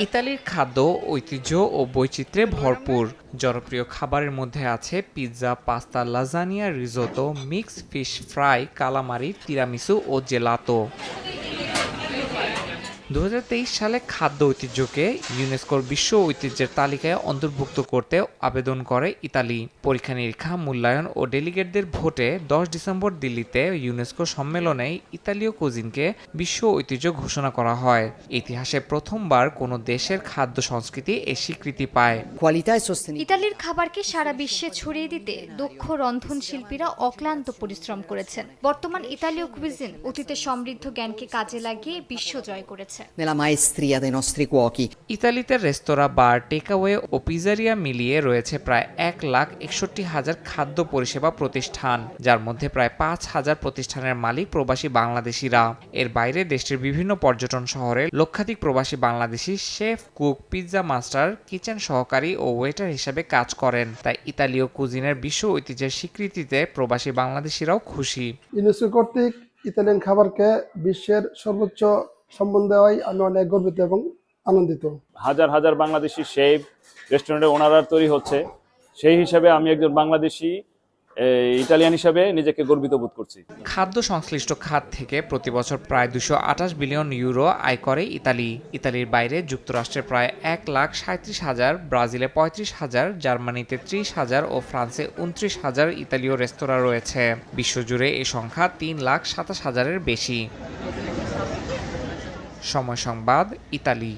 ইতালির খাদ্য ঐতিহ্য ও বৈচিত্র্যে ভরপুর। জনপ্রিয় খাবারের মধ্যে আছে pizza, pasta, lasagna, risotto, mix fish fry, calamari, tiramisu ও জেলাতো। 2023 সালে খাদ্য ঐতিহ্যকে ইউনেস্কোর বিশ্ব ঐতিহ্যের তালিকায় অন্তর্ভুক্ত করতে আবেদন করে ইতালি। পরীক্ষা নিরীক্ষা, মূল্যায়ন ও ডেলিগেটদের ভোটে 10 ডিসেম্বর দিল্লিতে ইউনেস্কো সম্মেলনে ইতালীয় কুজিনকে বিশ্ব ঐতিহ্য ঘোষণা করা হয়। ইতিহাসে প্রথমবার কোনো দেশের খাদ্য সংস্কৃতি এ স্বীকৃতি পায়। ইতালির খাবারকে সারা বিশ্বে ছড়িয়ে দিতে দক্ষ রন্ধনশিল্পীরা অক্লান্ত পরিশ্রম করেছেন। বর্তমান ইতালীয় কুইজিন অতীতে সমৃদ্ধ জ্ঞানকে কাজে লাগিয়ে বিশ্ব জয় করেছে। nella maestria dei nostri cuochi. ইতালিতে রেস্তোরাঁ, বার, টেকঅ্যাওয়ে ও পিজারিয়া মিলিয়ে রয়েছে প্রায় 1,61,000 খাদ্য পরিষেবা প্রতিষ্ঠান, যার মধ্যে প্রায় 5,000 প্রতিষ্ঠানের মালিক প্রবাসী বাংলাদেশিরা। এর বাইরে দেশটির বিভিন্ন পর্যটন শহরে লক্ষাধিক প্রবাসী Bangladeshi chef, cook, pizza master, kitchen সহকারী ও ওয়েটার হিসেবে কাজ করেন। তাই ইতালীয় কুজিনের বিশ্ব ঐতিহ্যের স্বীকৃতিতে প্রবাসী বাংলাদেশিরাও খুশি। ইউনেস্কো কর্তৃক ইতালিয়ান খাবারকে বিশ্বের সর্বোচ্চ সম্মান দেওয়ায় আমি অনেক গর্বিত এবং আনন্দিত। হাজার হাজার বাংলাদেশি শেফ, রেস্টুরেন্টের ওনাররা তৈরি হচ্ছে। সেই হিসাবে আমি একজন বাংলাদেশি ইটালিয়ান হিসাবে নিজেকে গর্বিত বোধ করছি। খাদ্য সংশ্লিষ্ট খাত থেকে প্রতি বছর প্রায় 228 বিলিয়ন ইউরো আয় করে ইতালি। ইতালির বাইরে যুক্তরাষ্ট্রে প্রায় 1,37,000, ব্রাজিলে 35,000, জার্মানিতে 30,000 ও ফ্রান্সে 29,000 ইতালীয় রেস্তোরাঁ রয়েছে। বিশ্বজুড়ে এই সংখ্যা 3,27,000-এর বেশি। সময় সংবাদ, ইতালি।